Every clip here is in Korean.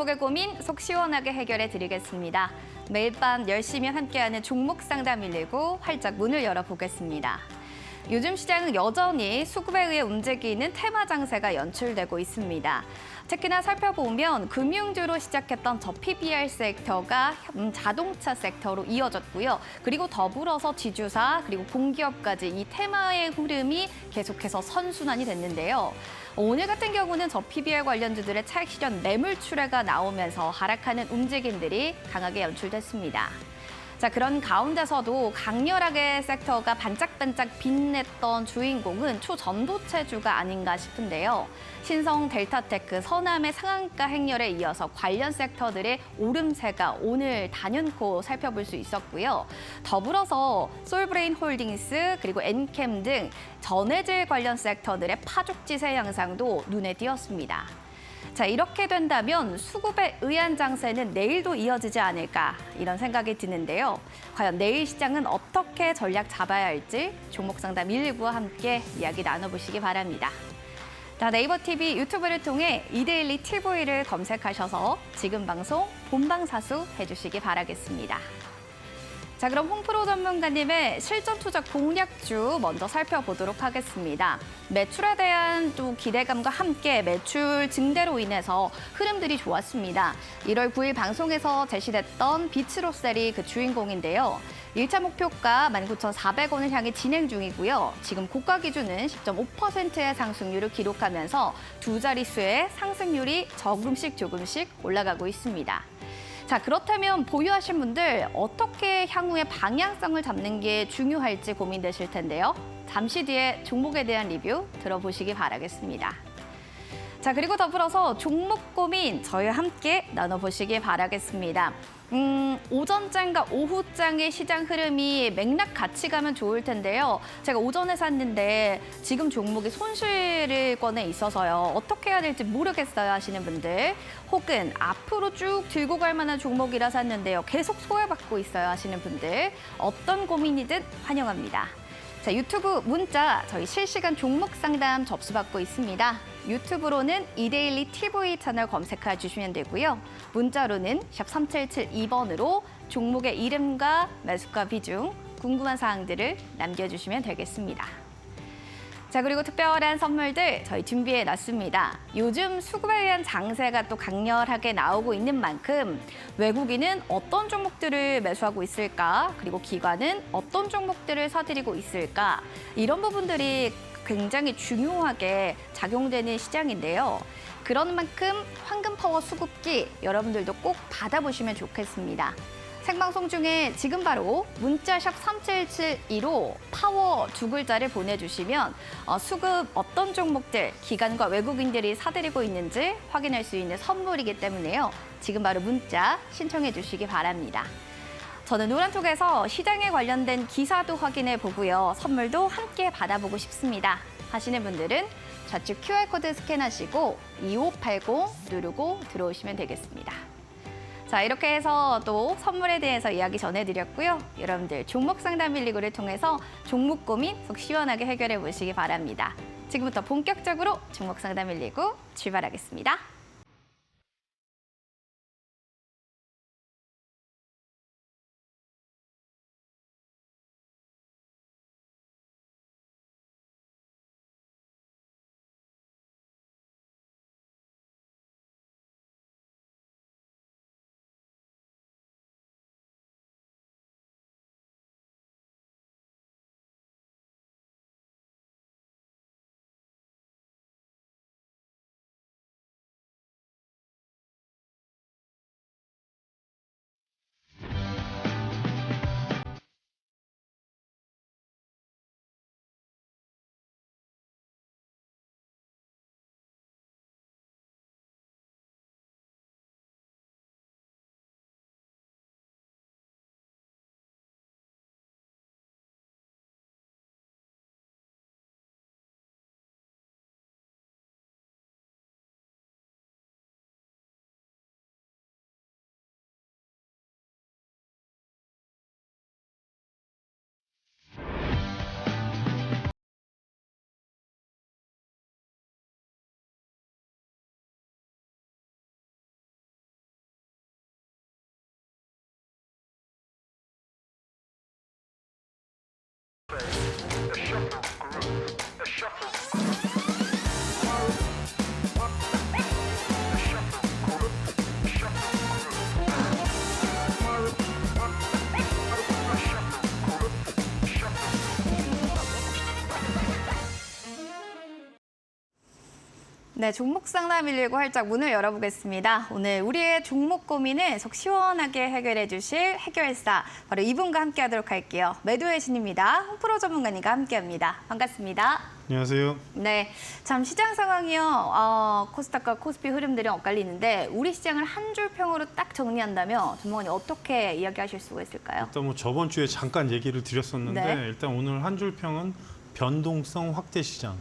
종목의 고민 속 시원하게 해결해 드리겠습니다. 매일 밤 10시면 함께하는 종목 상담 119 활짝 문을 열어보겠습니다. 요즘 시장은 여전히 수급에 의해 움직이는 테마 장세가 연출되고 있습니다. 특히나 살펴보면 금융주로 시작했던 저 PBR 섹터가 자동차 섹터로 이어졌고요. 그리고 더불어서 지주사 그리고 공기업까지 이 테마의 흐름이 계속해서 선순환이 됐는데요. 오늘 같은 경우는 저 PBR 관련주들의 차익 실현 매물 출회가 나오면서 하락하는 움직임들이 강하게 연출됐습니다. 자, 그런 가운데서도 강렬하게 섹터가 반짝반짝 빛냈던 주인공은 초전도체주가 아닌가 싶은데요. 신성, 델타테크, 서남의 상한가 행렬에 이어서 관련 섹터들의 오름세가 오늘 단연코 살펴볼 수 있었고요. 더불어서 솔브레인 홀딩스 그리고 엔캠 등 전해질 관련 섹터들의 파죽지세 양상도 눈에 띄었습니다. 자, 이렇게 된다면 수급에 의한 장세는 내일도 이어지지 않을까 이런 생각이 드는데요. 과연 내일 시장은 어떻게 전략 잡아야 할지 종목 상담 119와 함께 이야기 나눠보시기 바랍니다. 자, 네이버 TV, 유튜브를 통해 이데일리 TV를 검색하셔서 지금 방송 본방사수 해주시기 바라겠습니다. 자, 그럼 홍프로 전문가님의 실전 투자 공략주 먼저 살펴보도록 하겠습니다. 매출에 대한 또 기대감과 함께 매출 증대로 인해서 흐름들이 좋았습니다. 1월 9일 방송에서 제시됐던 비츠로셀이 그 주인공인데요. 1차 목표가 19,400원을 향해 진행 중이고요. 지금 고가 기준은 10.5%의 상승률을 기록하면서 두 자릿수의 상승률이 조금씩 올라가고 있습니다. 자, 그렇다면 보유하신 분들 어떻게 향후의 방향성을 잡는 게 중요할지 고민되실 텐데요. 잠시 뒤에 종목에 대한 리뷰 들어보시기 바라겠습니다. 자, 그리고 더불어서 종목 고민 저희와 함께 나눠보시기 바라겠습니다. 오전장과 오후장의 시장 흐름이 맥락 같이 가면 좋을 텐데요. 제가 오전에 샀는데 지금 종목이 손실권에 있어서요. 어떻게 해야 될지 모르겠어요 하시는 분들, 혹은 앞으로 쭉 들고 갈 만한 종목이라 샀는데요. 계속 소외받고 있어요 하시는 분들, 어떤 고민이든 환영합니다. 자, 유튜브 문자 저희 실시간 종목 상담 접수받고 있습니다. 유튜브로는 이데일리 TV 채널 검색해 주시면 되고요. 문자로는 샵 3772번으로 종목의 이름과 매수가 비중, 궁금한 사항들을 남겨주시면 되겠습니다. 자, 그리고 특별한 선물들 저희 준비해 놨습니다. 요즘 수급에 의한 장세가 또 강렬하게 나오고 있는 만큼 외국인은 어떤 종목들을 매수하고 있을까? 그리고 기관은 어떤 종목들을 사들이고 있을까? 이런 부분들이 굉장히 중요하게 작용되는 시장인데요. 그런 만큼 황금 파워 수급기 여러분들도 꼭 받아보시면 좋겠습니다. 생방송 중에 지금 바로 문자샵 3772로 파워 두 글자를 보내주시면 수급 어떤 종목들, 기관과 외국인들이 사들이고 있는지 확인할 수 있는 선물이기 때문에요. 지금 바로 문자 신청해 주시기 바랍니다. 저는 노란톡에서 시장에 관련된 기사도 확인해 보고요. 선물도 함께 받아보고 싶습니다 하시는 분들은 좌측 QR코드 스캔하시고 2580 누르고 들어오시면 되겠습니다. 자, 이렇게 해서 또 선물에 대해서 이야기 전해드렸고요. 여러분들 종목 상담 119를 통해서 종목 고민 속 시원하게 해결해 보시기 바랍니다. 지금부터 본격적으로 종목 상담 119 출발하겠습니다. 네, 종목 상담 119 활짝 문을 열어보겠습니다. 오늘 우리의 종목 고민을 속 시원하게 해결해 주실 해결사, 바로 이분과 함께하도록 할게요. 매도의 신입니다. 홍프로 전문가님과 함께합니다. 반갑습니다. 안녕하세요. 네, 참 시장 상황이요. 코스닥과 코스피 흐름들이 엇갈리는데 우리 시장을 한 줄 평으로 딱 정리한다면 전문가님 어떻게 이야기하실 수가 있을까요? 일단 뭐 저번 주에 잠깐 얘기를 드렸었는데 네. 일단 오늘 한 줄 평은 변동성 확대 시장.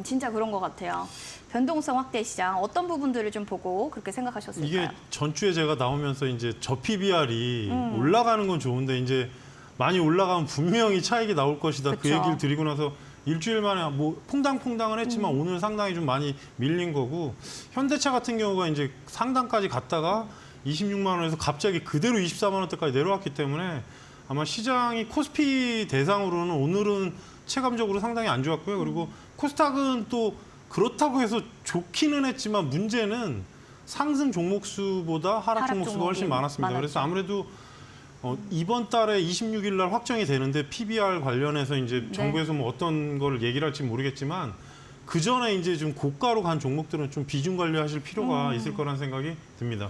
진짜 그런 것 같아요. 변동성 확대 시장 어떤 부분들을 좀 보고 그렇게 생각하셨을까요? 이게 전주에 제가 나오면서 이제 저 PBR이 올라가는 건 좋은데 이제 많이 올라가면 분명히 차익이 나올 것이다. 그 그쵸. 얘기를 드리고 나서 일주일 만에 뭐 퐁당퐁당은 했지만 오늘 상당히 좀 많이 밀린 거고, 현대차 같은 경우가 이제 상단까지 갔다가 26만 원에서 갑자기 그대로 24만 원대까지 내려왔기 때문에 아마 시장이 코스피 대상으로는 오늘은 체감적으로 상당히 안 좋았고요. 그리고 코스닥은 또 그렇다고 해서 좋기는 했지만 문제는 상승 종목 수보다 하락 종목 수가 훨씬 많았습니다. 많았죠. 그래서 아무래도 이번 달에 26일 날 확정이 되는데 PBR 관련해서 이제 정부에서 뭐 어떤 거를 얘기를 할지 모르겠지만 그 전에 이제 좀 고가로 간 종목들은 좀 비중 관리하실 필요가 있을 거라는 생각이 듭니다.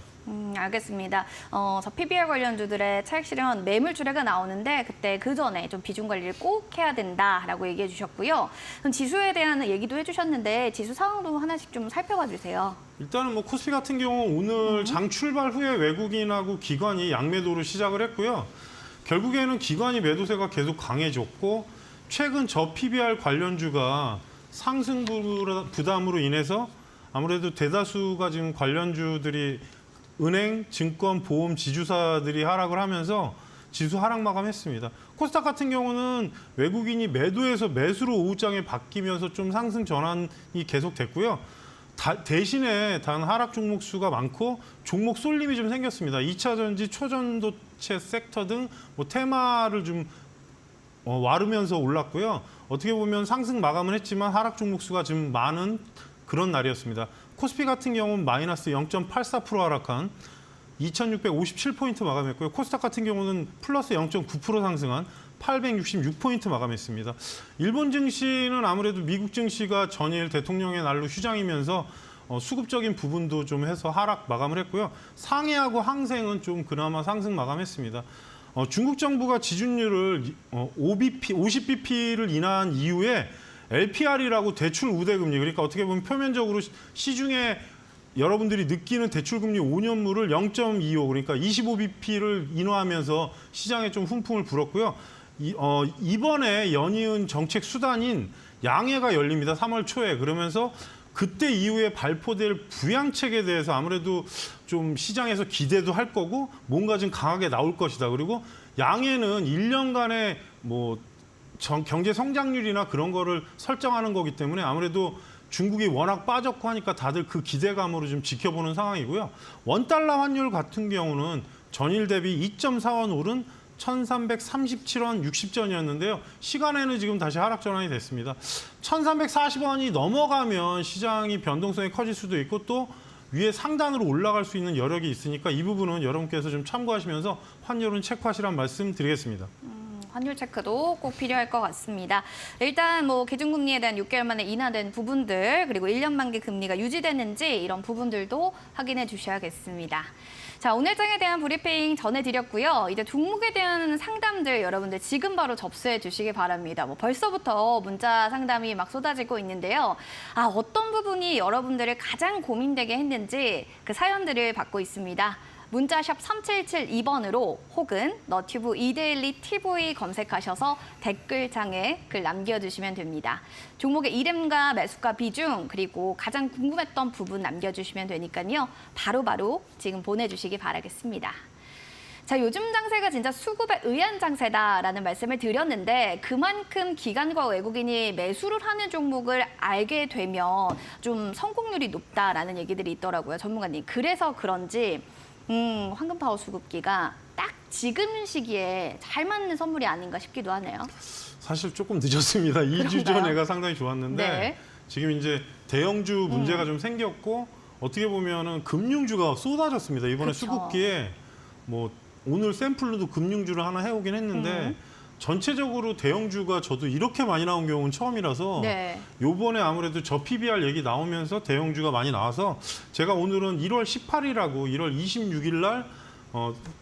알겠습니다. 저 PBR 관련주들의 차익 실현 매물 출회가 나오는데 그때 그 전에 좀 비중 관리를 꼭 해야 된다라고 얘기해 주셨고요. 그럼 지수에 대한 얘기도 해주셨는데 지수 상황도 하나씩 좀 살펴봐 주세요. 일단은 뭐 코스피 같은 경우 오늘 장 출발 후에 외국인하고 기관이 양매도로 시작을 했고요. 결국에는 기관이 매도세가 계속 강해졌고 최근 저 PBR 관련주가 상승 부담으로 인해서 아무래도 대다수가 지금 관련주들이 은행, 증권, 보험, 지주사들이 하락을 하면서 지수 하락 마감했습니다. 코스닥 같은 경우는 외국인이 매도에서 매수로 오후장에 바뀌면서 좀 상승 전환이 계속됐고요. 대신에 단 하락 종목 수가 많고 종목 쏠림이 좀 생겼습니다. 2차 전지, 초전도체 섹터 등 뭐 테마를 좀 와르면서 올랐고요. 어떻게 보면 상승 마감은 했지만 하락 종목 수가 좀 많은 그런 날이었습니다. 코스피 같은 경우는 마이너스 0.84% 하락한 2,657포인트 마감했고요. 코스닥 같은 경우는 플러스 0.9% 상승한 866포인트 마감했습니다. 일본 증시는 아무래도 미국 증시가 전일 대통령의 날로 휴장이면서 수급적인 부분도 좀 해서 하락 마감을 했고요. 상해하고 항생은 좀 그나마 상승 마감했습니다. 중국 정부가 지준율을 50bp를 인하한 이후에 LPR이라고 대출 우대금리, 그러니까 어떻게 보면 표면적으로 시중에 여러분들이 느끼는 대출금리 5년물을 0.25, 그러니까 25bp를 인하하면서 시장에 좀 훈풍을 불었고요. 이번에 연이은 정책 수단인 양해가 열립니다. 3월 초에. 그러면서 그때 이후에 발표될 부양책에 대해서 아무래도 좀 시장에서 기대도 할 거고 뭔가 좀 강하게 나올 것이다. 그리고 양해는 1년간의 뭐 경제 성장률이나 그런 거를 설정하는 거기 때문에 아무래도 중국이 워낙 빠졌고 하니까 다들 그 기대감으로 좀 지켜보는 상황이고요. 원달러 환율 같은 경우는 전일 대비 2.4원 오른 1,337원 60전이었는데요. 시간에는 지금 다시 하락 전환이 됐습니다. 1,340원이 넘어가면 시장이 변동성이 커질 수도 있고 또 위에 상단으로 올라갈 수 있는 여력이 있으니까 이 부분은 여러분께서 좀 참고하시면서 환율은 체크하시라는 말씀 드리겠습니다. 환율 체크도 꼭 필요할 것 같습니다. 일단 뭐 기준금리에 대한 6개월 만에 인하된 부분들 그리고 1년 만기 금리가 유지되는지 이런 부분들도 확인해 주셔야겠습니다. 자, 오늘 장에 대한 브리핑 전해드렸고요. 이제 종목에 대한 상담들 여러분들 지금 바로 접수해 주시기 바랍니다. 뭐 벌써부터 문자 상담이 막 쏟아지고 있는데요. 어떤 부분이 여러분들을 가장 고민되게 했는지 그 사연들을 받고 있습니다. 문자샵 3772번으로 혹은 너튜브 이데일리 TV 검색하셔서 댓글창에 글 남겨주시면 됩니다. 종목의 이름과 매수가 비중 그리고 가장 궁금했던 부분 남겨주시면 되니까요. 바로바로 지금 보내주시기 바라겠습니다. 자, 요즘 장세가 진짜 수급에 의한 장세다라는 말씀을 드렸는데 그만큼 기관과 외국인이 매수를 하는 종목을 알게 되면 좀 성공률이 높다라는 얘기들이 있더라고요. 전문가님. 그래서 그런지 황금파워 수급기가 딱 지금 시기에 잘 맞는 선물이 아닌가 싶기도 하네요. 사실 조금 늦었습니다. 2주 전에가 상당히 좋았는데 네. 지금 이제 대형주 문제가 좀 생겼고 어떻게 보면은 금융주가 쏟아졌습니다. 이번에 그쵸. 수급기에 뭐 오늘 샘플로도 금융주를 하나 해오긴 했는데 전체적으로 대형주가 저도 이렇게 많이 나온 경우는 처음이라서 네. 요번에 아무래도 저 PBR 얘기 나오면서 대형주가 많이 나와서 제가 오늘은 1월 18일하고 1월 26일 날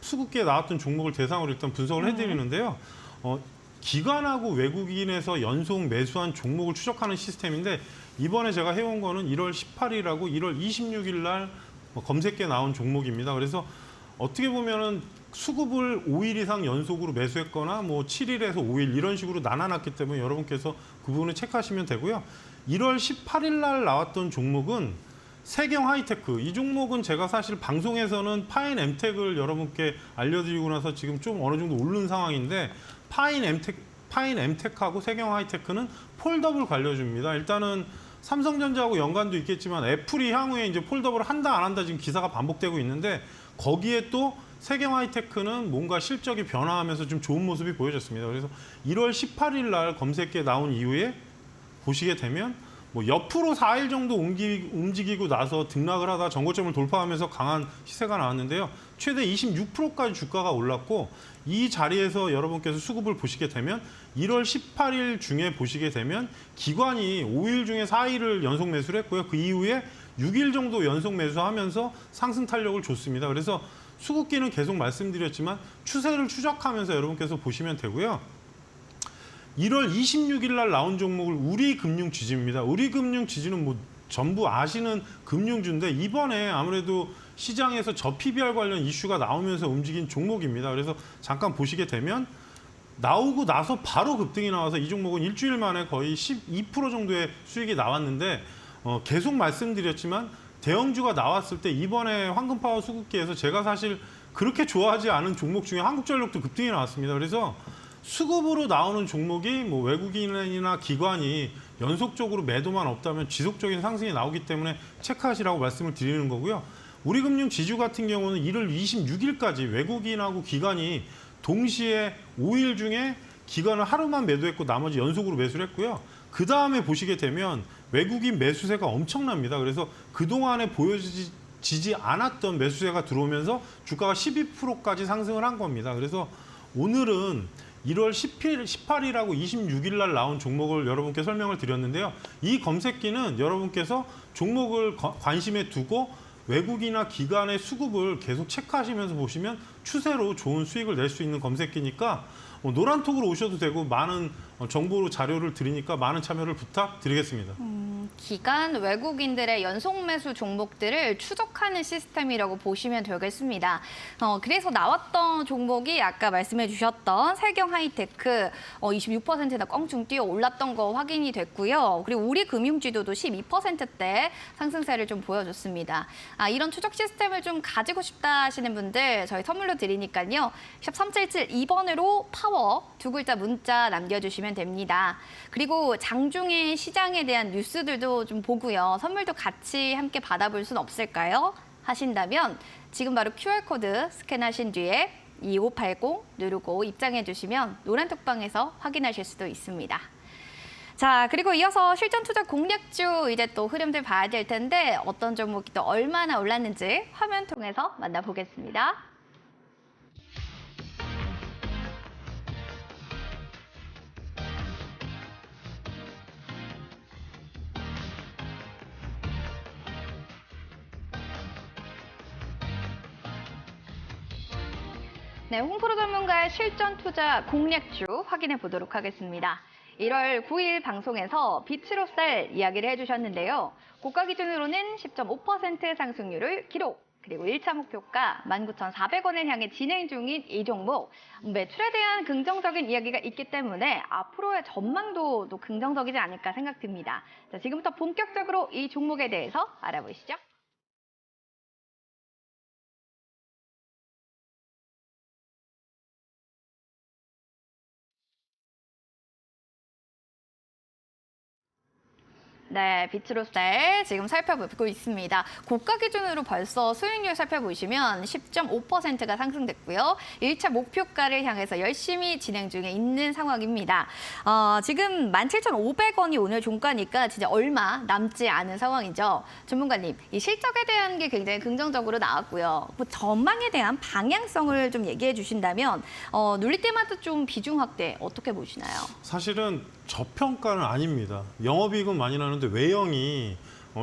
수급기에 나왔던 종목을 대상으로 일단 분석을 해드리는데요. 기관하고 외국인에서 연속 매수한 종목을 추적하는 시스템인데 이번에 제가 해온 거는 1월 18일하고 1월 26일 날 검색기에 나온 종목입니다. 그래서 어떻게 보면은 수급을 5일 이상 연속으로 매수했거나 뭐 7일에서 5일 이런 식으로 나눠놨기 때문에 여러분께서 그 부분을 체크하시면 되고요. 1월 18일 날 나왔던 종목은 세경 하이테크. 이 종목은 제가 사실 방송에서는 파인 엠텍을 여러분께 알려드리고 나서 지금 좀 어느 정도 오른 상황인데 파인 엠텍하고 세경 하이테크는 폴더블 관료주입니다. 일단은 삼성전자하고 연관도 있겠지만 애플이 향후에 이제 폴더블을 한다 안 한다 지금 기사가 반복되고 있는데 거기에 또 세경 하이테크는 뭔가 실적이 변화하면서 좀 좋은 모습이 보여졌습니다. 그래서 1월 18일 날 검색기에 나온 이후에 보시게 되면 뭐 옆으로 4일 정도 움직이고 나서 등락을 하다 전고점을 돌파하면서 강한 시세가 나왔는데요. 최대 26%까지 주가가 올랐고 이 자리에서 여러분께서 수급을 보시게 되면 1월 18일 중에 보시게 되면 기관이 5일 중에 4일을 연속 매수를 했고요. 그 이후에 6일 정도 연속 매수하면서 상승 탄력을 줬습니다. 그래서 수급기는 계속 말씀드렸지만 추세를 추적하면서 여러분께서 보시면 되고요. 1월 26일 날 나온 종목을 우리금융지주입니다. 우리금융지주는 뭐 전부 아시는 금융주인데 이번에 아무래도 시장에서 저 PBR 관련 이슈가 나오면서 움직인 종목입니다. 그래서 잠깐 보시게 되면 나오고 나서 바로 급등이 나와서 이 종목은 일주일 만에 거의 12% 정도의 수익이 나왔는데 계속 말씀드렸지만 대형주가 나왔을 때 이번에 황금파워 수급기에서 제가 사실 그렇게 좋아하지 않은 종목 중에 한국전력도 급등이 나왔습니다. 그래서 수급으로 나오는 종목이 뭐 외국인이나 기관이 연속적으로 매도만 없다면 지속적인 상승이 나오기 때문에 체크하시라고 말씀을 드리는 거고요. 우리금융 지주 같은 경우는 1월 26일까지 외국인하고 기관이 동시에 5일 중에 기관을 하루만 매도했고 나머지 연속으로 매수를 했고요. 그 다음에 보시게 되면 외국인 매수세가 엄청납니다. 그래서 그동안에 보여지지 않았던 매수세가 들어오면서 주가가 12%까지 상승을 한 겁니다. 그래서 오늘은 1월 18일하고 26일 날 나온 종목을 여러분께 설명을 드렸는데요. 이 검색기는 여러분께서 종목을 관심에 두고 외국이나 기관의 수급을 계속 체크하시면서 보시면 추세로 좋은 수익을 낼 수 있는 검색기니까 노란톡으로 오셔도 되고 많은 정보 자료를 드리니까 많은 참여를 부탁드리겠습니다. 기관 외국인들의 연속 매수 종목들을 추적하는 시스템이라고 보시면 되겠습니다. 그래서 나왔던 종목이 아까 말씀해 주셨던 세경 하이테크 26%나 껑충 뛰어 올랐던 거 확인이 됐고요. 그리고 우리 금융지도도 12%대 상승세를 좀 보여줬습니다. 이런 추적 시스템을 좀 가지고 싶다 하시는 분들 저희 선물로 드리니까요. 샵 3772번으로 파워 두 글자 문자 남겨주시면 됩니다. 그리고 장중에 시장에 대한 뉴스들도 좀 보고요. 선물도 같이 함께 받아볼 순 없을까요? 하신다면 지금 바로 QR코드 스캔하신 뒤에 2580 누르고 입장해 주시면 노란톡방에서 확인하실 수도 있습니다. 자, 그리고 이어서 실전 투자 공략주 이제 또 흐름들 봐야 될 텐데 어떤 종목이 또 얼마나 올랐는지 화면 통해서 만나보겠습니다. 네, 홍프로 전문가의 실전 투자 공략주 확인해 보도록 하겠습니다. 1월 9일 방송에서 빛으로 쌀 이야기를 해주셨는데요. 고가 기준으로는 10.5% 상승률을 기록. 그리고 1차 목표가 19,400원을 향해 진행 중인 이 종목. 매출에 대한 긍정적인 이야기가 있기 때문에 앞으로의 전망도 또 긍정적이지 않을까 생각됩니다. 자, 지금부터 본격적으로 이 종목에 대해서 알아보시죠. 네, 비트로셀 지금 살펴보고 있습니다. 고가 기준으로 벌써 수익률 살펴보시면 10.5%가 상승됐고요. 1차 목표가를 향해서 열심히 진행 중에 있는 상황입니다. 지금 17,500원이 오늘 종가니까 진짜 얼마 남지 않은 상황이죠. 전문가님, 이 실적에 대한 게 굉장히 긍정적으로 나왔고요. 뭐 전망에 대한 방향성을 좀 얘기해 주신다면 눌릴 때마다 좀 비중 확대 어떻게 보시나요? 사실은 저평가는 아닙니다. 영업이익은 많이 나는데 외형이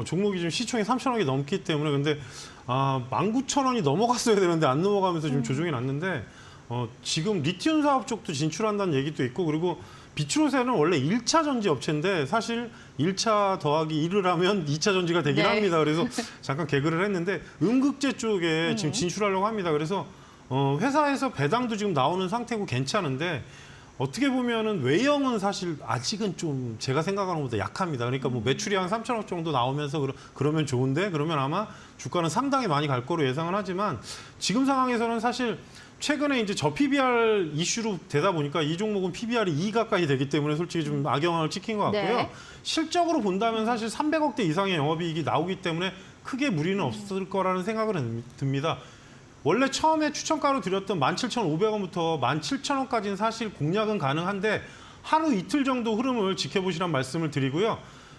종목이 지금 시총이 3,000억이 넘기 때문에 근데 19,000원이 넘어갔어야 되는데 안 넘어가면서 지금 조정이 났는데 지금 리튬 사업 쪽도 진출한다는 얘기도 있고 그리고 비추로셀은 원래 1차 전지 업체인데 사실 1차 더하기 1을 하면 2차 전지가 되긴 네. 합니다. 그래서 잠깐 개그를 했는데 음극재 쪽에 지금 진출하려고 합니다. 그래서 회사에서 배당도 지금 나오는 상태고 괜찮은데 어떻게 보면은 외형은 사실 아직은 좀 제가 생각하는 것보다 약합니다. 그러니까 뭐 매출이 한 3천억 정도 나오면서 그러면 좋은데 그러면 아마 주가는 상당히 많이 갈 거로 예상은 하지만 지금 상황에서는 사실 최근에 이제 저 PBR 이슈로 되다 보니까 이 종목은 PBR이 2 가까이 되기 때문에 솔직히 좀 악영향을 찍힌 것 같고요. 네. 실적으로 본다면 사실 300억대 이상의 영업이익이 나오기 때문에 크게 무리는 없을 거라는 생각은 듭니다. 원래 처음에 추천가로 드렸던 17,500원부터 17,000원까지는 사실 공략은 가능한데 하루 이틀 정도 흐름을 지켜보시란 말씀을 드리고요.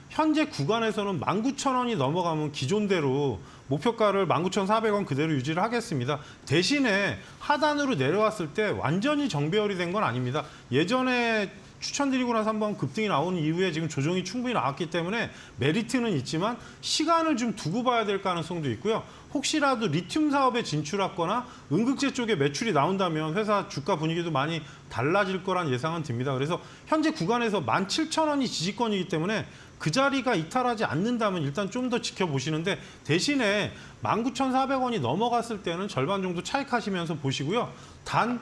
현재 구간에서는 19,000원이 넘어가면 기존대로 목표가를 19,400원 그대로 유지를 하겠습니다. 대신에 하단으로 내려왔을 때 완전히 정배열이 된 건 아닙니다. 예전에 추천드리고 나서 한번 급등이 나온 이후에 지금 조정이 충분히 나왔기 때문에 메리트는 있지만 시간을 좀 두고 봐야 될 가능성도 있고요. 혹시라도 리튬 사업에 진출하거나 음극재 쪽에 매출이 나온다면 회사 주가 분위기도 많이 달라질 거란 예상은 듭니다. 그래서 현재 구간에서 17,000원이 지지권이기 때문에 그 자리가 이탈하지 않는다면 일단 좀 더 지켜보시는데 대신에 19,400원이 넘어갔을 때는 절반 정도 차익하시면서 보시고요. 단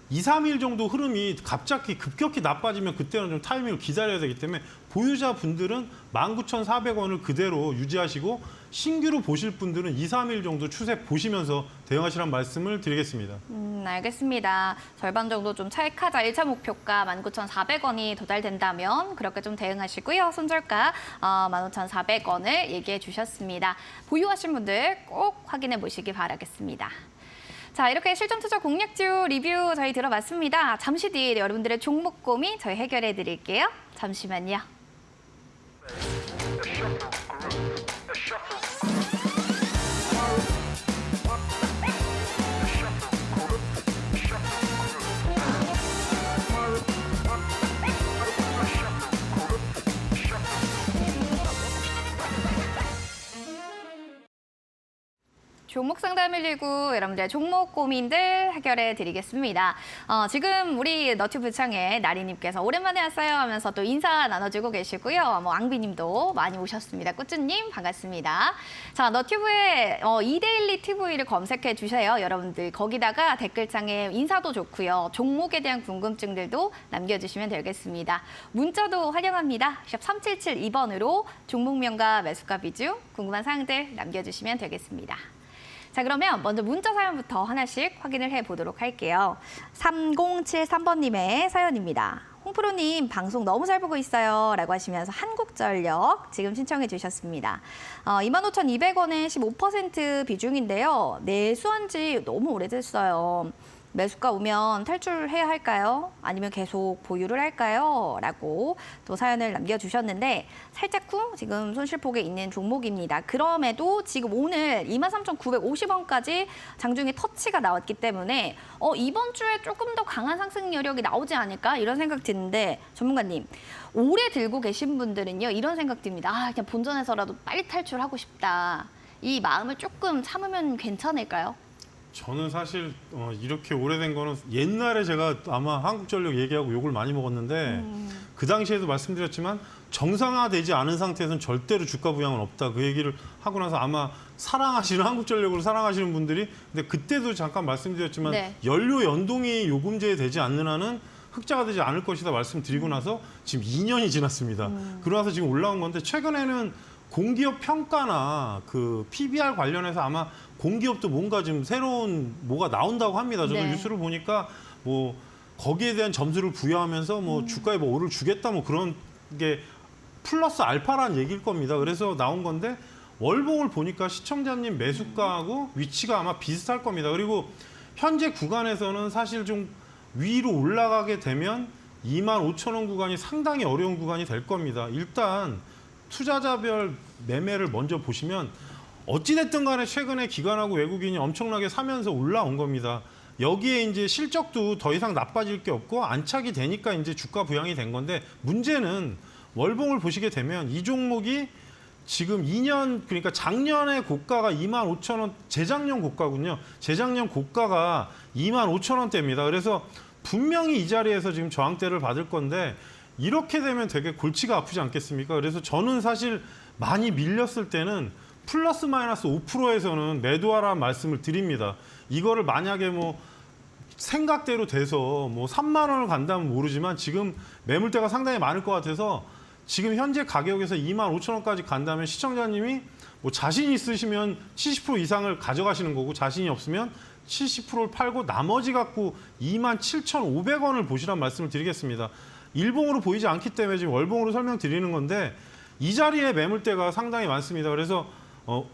2, 3일 정도 흐름이 갑자기 급격히 나빠지면 그때는 좀 타이밍을 기다려야 되기 때문에 보유자분들은 19,400원을 그대로 유지하시고 신규로 보실 분들은 2, 3일 정도 추세 보시면서 대응하시라는 말씀을 드리겠습니다. 알겠습니다. 절반 정도 좀 차익하자. 1차 목표가 19,400원이 도달된다면 그렇게 좀 대응하시고요. 손절가 15,400원을 얘기해 주셨습니다. 보유하신 분들 꼭 확인해 보시기 바라겠습니다. 자, 이렇게 실전 투자 공략주 리뷰 저희 들어봤습니다. 잠시 뒤에 여러분들의 종목 고민 저희 해결해 드릴게요. 잠시만요. 종목 상담 119 여러분들의 종목 고민들 해결해 드리겠습니다. 지금 우리 너튜브 창에 나리님께서 오랜만에 왔어요 하면서 또 인사 나눠주고 계시고요. 앙비님도 많이 오셨습니다. 꾸쭈님 반갑습니다. 자, 너튜브에 이데일리 TV를 검색해 주세요. 여러분들 거기다가 댓글창에 인사도 좋고요. 종목에 대한 궁금증들도 남겨주시면 되겠습니다. 문자도 환영합니다. 샵 3772번으로 종목명과 매수가 비중 궁금한 사항들 남겨주시면 되겠습니다. 자, 그러면 먼저 문자 사연부터 하나씩 확인을 해보도록 할게요. 3073번님의 사연입니다. 홍프로님 방송 너무 잘 보고 있어요 라고 하시면서 한국전력 지금 신청해 주셨습니다. 25,200원에 15% 비중인데요. 매수한 지 너무 오래됐어요. 매수가 오면 탈출해야 할까요? 아니면 계속 보유를 할까요? 라고 또 사연을 남겨주셨는데 살짝 후 지금 손실폭에 있는 종목입니다. 그럼에도 지금 오늘 23,950원까지 장중에 터치가 나왔기 때문에 이번 주에 조금 더 강한 상승 여력이 나오지 않을까? 이런 생각 드는데 전문가님, 오래 들고 계신 분들은요 이런 생각 듭니다. 그냥 본전에서라도 빨리 탈출하고 싶다. 이 마음을 조금 참으면 괜찮을까요? 저는 사실 이렇게 오래된 거는 옛날에 제가 아마 한국전력 얘기하고 욕을 많이 먹었는데 그 당시에도 말씀드렸지만 정상화되지 않은 상태에서는 절대로 주가 부양은 없다. 그 얘기를 하고 나서 아마 사랑하시는 한국전력을 사랑하시는 분들이 근데 그때도 잠깐 말씀드렸지만 네. 연료 연동이 요금제에 되지 않는 한은 흑자가 되지 않을 것이다 말씀드리고 나서 지금 2년이 지났습니다. 그러고 나서 지금 올라온 건데 최근에는 공기업 평가나 그 PBR 관련해서 아마 공기업도 뭔가 지금 새로운 뭐가 나온다고 합니다. 저도 네. 뉴스를 보니까 뭐 거기에 대한 점수를 부여하면서 뭐 주가에 뭐 오를 주겠다 뭐 그런 게 플러스 알파라는 얘기일 겁니다. 그래서 나온 건데 월봉을 보니까 시청자님 매수가하고 위치가 아마 비슷할 겁니다. 그리고 현재 구간에서는 사실 좀 위로 올라가게 되면 25,000원 구간이 상당히 어려운 구간이 될 겁니다. 일단 투자자별 매매를 먼저 보시면 어찌됐든 간에 최근에 기관하고 외국인이 엄청나게 사면서 올라온 겁니다. 여기에 이제 실적도 더 이상 나빠질 게 없고 안착이 되니까 이제 주가 부양이 된 건데 문제는 월봉을 보시게 되면 이 종목이 지금 2년 그러니까 작년에 고가가 25,000원 재작년 고가군요. 재작년 고가가 25,000원대입니다. 그래서 분명히 이 자리에서 지금 저항대를 받을 건데 이렇게 되면 되게 골치가 아프지 않겠습니까? 그래서 저는 사실 많이 밀렸을 때는 플러스 마이너스 5%에서는 매도하라는 말씀을 드립니다. 이거를 만약에 뭐 생각대로 돼서 뭐 3만 원을 간다면 모르지만 지금 매물대가 상당히 많을 것 같아서 지금 현재 가격에서 25,000원까지 간다면 시청자님이 뭐 자신 있으시면 70% 이상을 가져가시는 거고 자신이 없으면 70%를 팔고 나머지 갖고 27,500원을 보시란 말씀을 드리겠습니다. 일봉으로 보이지 않기 때문에 지금 월봉으로 설명드리는 건데 이 자리에 매물대가 상당히 많습니다. 그래서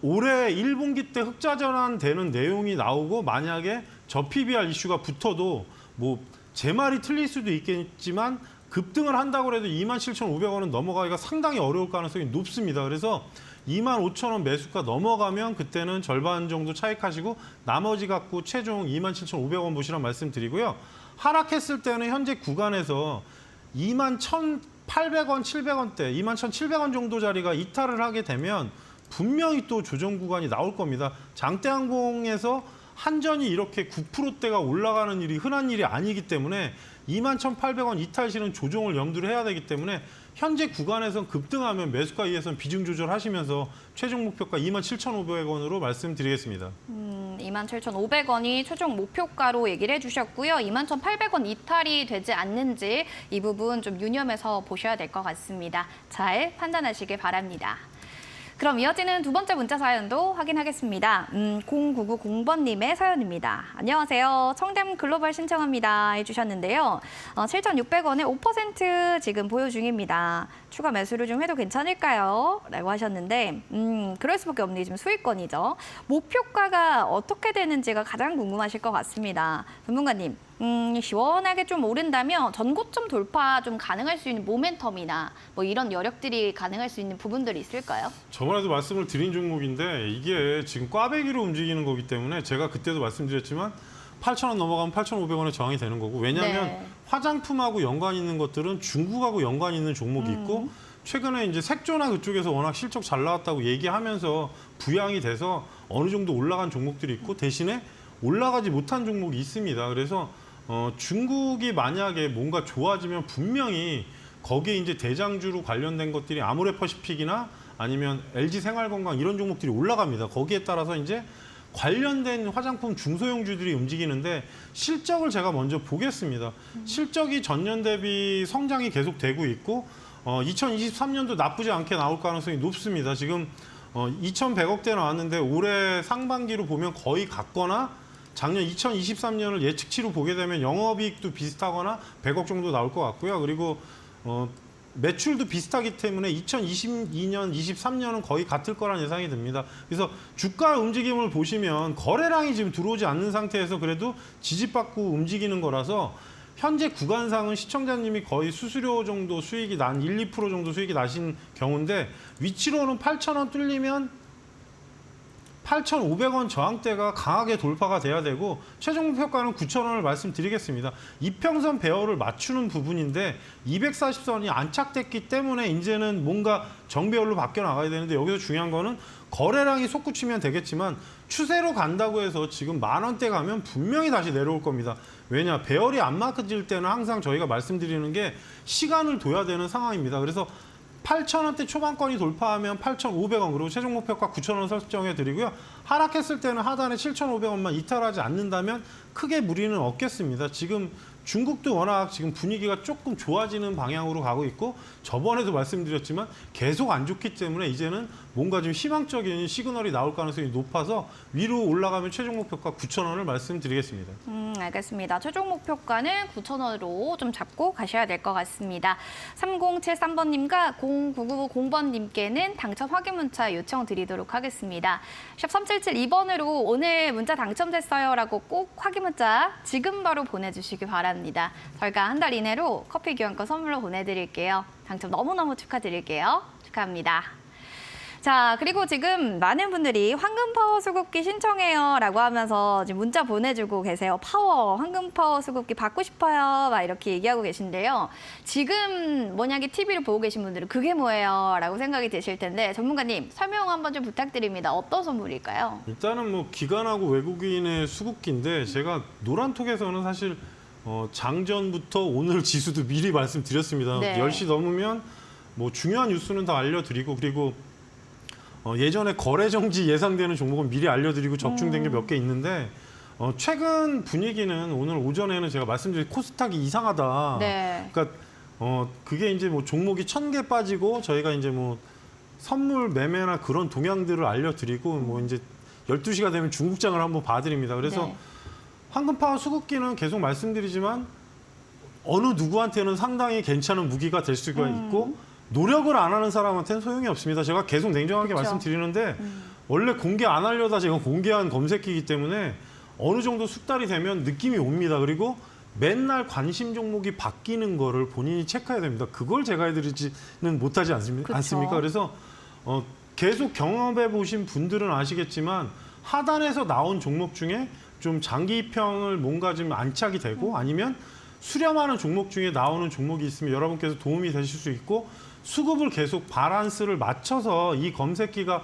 올해 1분기 때 흑자 전환되는 내용이 나오고 만약에 저 PBR 이슈가 붙어도 뭐 제 말이 틀릴 수도 있겠지만 급등을 한다고 해도 27,500원은 넘어가기가 상당히 어려울 가능성이 높습니다. 그래서 25,000원 매수가 넘어가면 그때는 절반 정도 차익하시고 나머지 갖고 최종 27,500원 보시란 말씀드리고요. 하락했을 때는 현재 구간에서 21,800원, 700원대, 21,700원 정도 자리가 이탈을 하게 되면 분명히 또 조정 구간이 나올 겁니다. 장대항공에서 한전이 이렇게 9%대가 올라가는 일이 흔한 일이 아니기 때문에 21,800원 이탈 시는 조정을 염두를 해야 되기 때문에 현재 구간에선 급등하면 매수가 이에선 비중 조절하시면서 최종 목표가 27,500원으로 말씀드리겠습니다. 27,500원이 최종 목표가로 얘기를 해주셨고요. 21,800원 이탈이 되지 않는지 이 부분 좀 유념해서 보셔야 될 것 같습니다. 잘 판단하시길 바랍니다. 그럼 이어지는 두 번째 문자 사연도 확인하겠습니다. 0990번님의 사연입니다. 안녕하세요. 청담 글로벌 신청합니다 해주셨는데요. 7,600원에 5% 지금 보유 중입니다. 추가 매수를 좀 해도 괜찮을까요? 라고 하셨는데 그럴 수밖에 없는 게 지금 수익권이죠. 목표가가 어떻게 되는지가 가장 궁금하실 것 같습니다. 전문가님. 시원하게 좀 오른다면 전고점 돌파 좀 가능할 수 있는 모멘텀이나 뭐 이런 여력들이 가능할 수 있는 부분들이 있을까요? 저번에도 말씀을 드린 종목인데 이게 지금 꽈배기로 움직이는 거기 때문에 제가 그때도 말씀드렸지만 8,000원 넘어가면 8,500원에 저항이 되는 거고 왜냐하면 네. 화장품하고 연관 있는 것들은 중국하고 연관 있는 종목이 있고 최근에 이제 색조나 그쪽에서 워낙 실적 잘 나왔다고 얘기하면서 부양이 돼서 어느 정도 올라간 종목들이 있고 대신에 올라가지 못한 종목이 있습니다. 그래서 중국이 만약에 뭔가 좋아지면 분명히 거기에 이제 대장주로 관련된 것들이 아모레퍼시픽이나 아니면 LG생활건강 이런 종목들이 올라갑니다. 거기에 따라서 이제 관련된 화장품 중소형주들이 움직이는데 실적을 제가 먼저 보겠습니다. 실적이 전년 대비 성장이 계속 되고 있고 2023년도 나쁘지 않게 나올 가능성이 높습니다. 지금 2,100억대 나왔는데 올해 상반기로 보면 거의 같거나 작년 2023년을 예측치로 보게 되면 영업이익도 비슷하거나 100억 정도 나올 것 같고요. 그리고 매출도 비슷하기 때문에 2022년, 23년은 거의 같을 거란 예상이 듭니다. 그래서 주가 움직임을 보시면 거래량이 지금 들어오지 않는 상태에서 그래도 지지받고 움직이는 거라서 현재 구간상은 시청자님이 거의 수수료 정도 수익이 난 1, 2% 정도 수익이 나신 경우인데 위치로는 8,000원 뚫리면 8,500원 저항대가 강하게 돌파가 돼야 되고 최종 목표가는 9,000원을 말씀드리겠습니다. 이평선 배열을 맞추는 부분인데 240선이 안착됐기 때문에 이제는 뭔가 정배열로 바뀌어 나가야 되는데 여기서 중요한 거는 거래량이 솟구치면 되겠지만 추세로 간다고 해서 지금 10,000원대 가면 분명히 다시 내려올 겁니다. 왜냐? 배열이 안 맞을 때는 항상 저희가 말씀드리는 게 시간을 둬야 되는 상황입니다. 그래서 8,000원대 초반권이 돌파하면 8,500원 그리고 최종 목표가 9,000원 설정해 드리고요. 하락했을 때는 하단에 7,500원만 이탈하지 않는다면 크게 무리는 없겠습니다. 지금 중국도 워낙 지금 분위기가 조금 좋아지는 방향으로 가고 있고 저번에도 말씀드렸지만 계속 안 좋기 때문에 이제는 뭔가 좀 희망적인 시그널이 나올 가능성이 높아서 위로 올라가면 최종 목표가 9,000원을 말씀드리겠습니다. 알겠습니다. 최종 목표가는 9,000원으로 좀 잡고 가셔야 될 것 같습니다. 3073번님과 0990번님께는 당첨 확인 문자 요청드리도록 하겠습니다. 샵 3772번으로 오늘 문자 당첨됐어요라고 꼭 확인 문자 지금 바로 보내주시기 바랍니다. 저희가 한 달 이내로 커피 교환권 선물로 보내드릴게요. 당첨 너무너무 축하드릴게요. 축하합니다. 자, 그리고 지금 많은 분들이 황금 파워 수급기 신청해요 라고 하면서 지금 문자 보내주고 계세요. 황금 파워 수급기 받고 싶어요. 막 이렇게 얘기하고 계신데요. 지금 만약에 TV를 보고 계신 분들은 그게 뭐예요? 라고 생각이 드실 텐데 전문가님 설명 한번 좀 부탁드립니다. 어떤 선물일까요? 일단은 뭐 기관하고 외국인의 수급기인데 제가 노란톡에서는 사실 장전부터 오늘 지수도 미리 말씀드렸습니다. 네. 10시 넘으면 뭐 중요한 뉴스는 다 알려드리고 그리고 예전에 거래 정지 예상되는 종목은 미리 알려드리고 적중된 게 몇 개 있는데 최근 분위기는 오늘 오전에는 제가 말씀드린 코스닥이 이상하다. 네. 그러니까 그게 이제 뭐 종목이 1,000개 빠지고 저희가 이제 뭐 선물 매매나 그런 동향들을 알려드리고 뭐 이제 12시가 되면 중국장을 한번 봐드립니다. 그래서 네. 황금파워 수급기는 계속 말씀드리지만 어느 누구한테는 상당히 괜찮은 무기가 될 수가 있고 노력을 안 하는 사람한테는 소용이 없습니다. 제가 계속 냉정하게 그쵸. 말씀드리는데 원래 공개 안 하려다 제가 공개한 검색기이기 때문에 어느 정도 숙달이 되면 느낌이 옵니다. 그리고 맨날 관심 종목이 바뀌는 거를 본인이 체크해야 됩니다. 그걸 제가 해드리지는 못하지 않습니까? 그쵸. 그래서 계속 경험해 보신 분들은 아시겠지만 하단에서 나온 종목 중에 좀 장기평을 뭔가 좀 안착이 되고 아니면 수렴하는 종목 중에 나오는 종목이 있으면 여러분께서 도움이 되실 수 있고 수급을 계속 바란스를 맞춰서 이 검색기가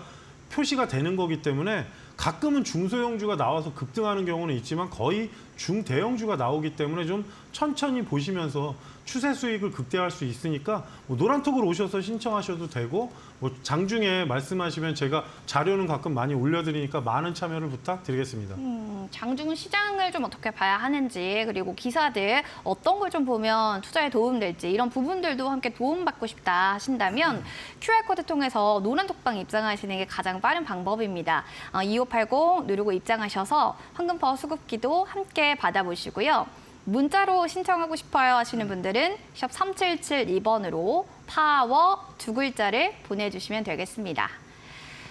표시가 되는 거기 때문에 가끔은 중소형주가 나와서 급등하는 경우는 있지만 거의 중대형주가 나오기 때문에 좀 천천히 보시면서 추세 수익을 극대화할 수 있으니까 뭐 노란톡으로 오셔서 신청하셔도 되고 뭐 장중에 말씀하시면 제가 자료는 가끔 많이 올려드리니까 많은 참여를 부탁드리겠습니다. 장중 시장을 좀 어떻게 봐야 하는지 그리고 기사들 어떤 걸 좀 보면 투자에 도움될지 이런 부분들도 함께 도움받고 싶다 하신다면 QR코드 통해서 노란톡방 입장하시는 게 가장 빠른 방법입니다. 2580 누르고 입장하셔서 황금파워 수급기도 함께 받아보시고요. 문자로 신청하고 싶어요 하시는 분들은 샵 3772번으로 파워 두 글자를 보내주시면 되겠습니다.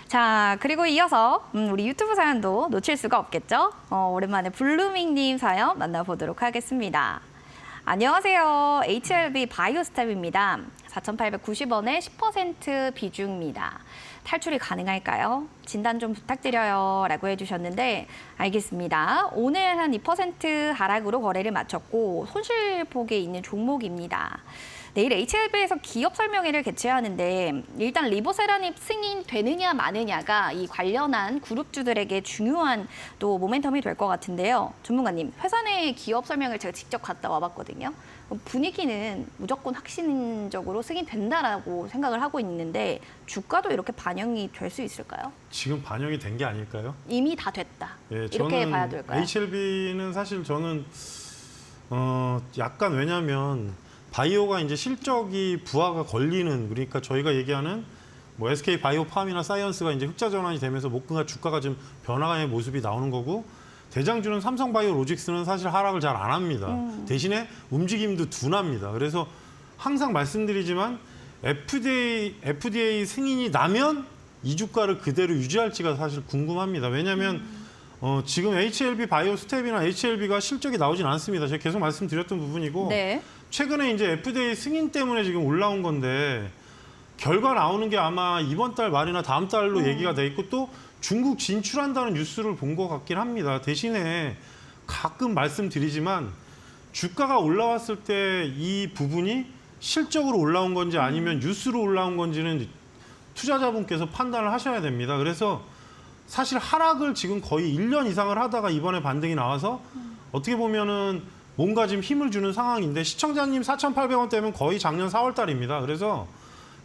자, 그리고 이어서 우리 유튜브 사연도 놓칠 수가 없겠죠? 오랜만에 블루밍님 사연 만나보도록 하겠습니다. 안녕하세요. HLB 바이오스텝입니다. 4,890원에 10% 비중입니다. 탈출이 가능할까요? 진단 좀 부탁드려요 라고 해주셨는데 알겠습니다. 오늘 한 2% 하락으로 거래를 마쳤고 손실폭에 있는 종목입니다. 내일 HLB에서 기업 설명회를 개최하는데 일단 리보세라닙 승인되느냐 마느냐가 이 관련한 그룹주들에게 중요한 또 모멘텀이 될 것 같은데요. 전문가님, 회사 내 기업 설명을 제가 직접 갔다 와봤거든요. 분위기는 무조건 확신적으로 승인된다라고 생각을 하고 있는데 주가도 이렇게 반영이 될 수 있을까요? 지금 반영이 된 게 아닐까요? 이미 다 됐다. 예, 이렇게 저는 봐야 될까요? HLB는 사실 저는 약간 왜냐하면 바이오가 이제 실적이 부하가 걸리는 그러니까 저희가 얘기하는 뭐 SK 바이오팜이나 사이언스가 이제 흑자 전환이 되면서 뭔가 주가가 좀 변화의 모습이 나오는 거고 대장주는 삼성바이오로직스는 사실 하락을 잘 안 합니다. 대신에 움직임도 둔합니다. 그래서 항상 말씀드리지만 FDA 승인이 나면 이 주가를 그대로 유지할지가 사실 궁금합니다. 왜냐하면 지금 HLB 바이오스텝이나 HLB가 실적이 나오진 않습니다. 제가 계속 말씀드렸던 부분이고 네. 최근에 이제 FDA 승인 때문에 지금 올라온 건데 결과 나오는 게 아마 이번 달 말이나 다음 달로 얘기가 돼 있고 또 중국 진출한다는 뉴스를 본 것 같긴 합니다. 대신에 가끔 말씀드리지만 주가가 올라왔을 때 이 부분이 실적으로 올라온 건지 아니면 뉴스로 올라온 건지는 투자자분께서 판단을 하셔야 됩니다. 그래서 사실 하락을 지금 거의 1년 이상을 하다가 이번에 반등이 나와서 어떻게 보면은 뭔가 지금 힘을 주는 상황인데 시청자님 4,800원대면 거의 작년 4월 달입니다. 그래서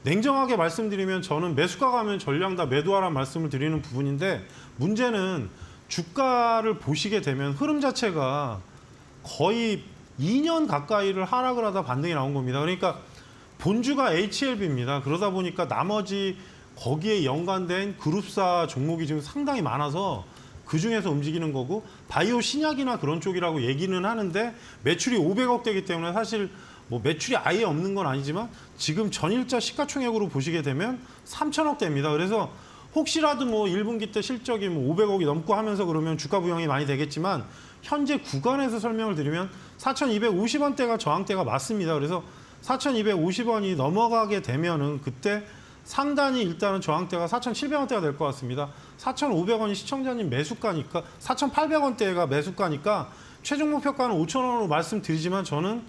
냉정하게 말씀드리면 저는 매수가 가면 전량 다 매도하라는 말씀을 드리는 부분인데 문제는 주가를 보시게 되면 흐름 자체가 거의 2년 가까이를 하락을 하다 반등이 나온 겁니다. 그러니까 본주가 HLB입니다. 그러다 보니까 나머지 거기에 연관된 그룹사 종목이 지금 상당히 많아서 그중에서 움직이는 거고 바이오 신약이나 그런 쪽이라고 얘기는 하는데 매출이 500억대이기 때문에 사실 뭐 매출이 아예 없는 건 아니지만 지금 전일자 시가총액으로 보시게 되면 3천억대입니다. 그래서 혹시라도 뭐 1분기 때 실적이 뭐 500억이 넘고 하면서 그러면 주가 부양이 많이 되겠지만 현재 구간에서 설명을 드리면 4,250원대가 저항대가 맞습니다. 그래서 4,250원이 넘어가게 되면은 그때 상단이 일단은 저항대가 4,700원대가 될 것 같습니다. 4,500원이 시청자님 매수가니까 4,800원대가 매수가니까 최종 목표가는 5,000원으로 말씀드리지만 저는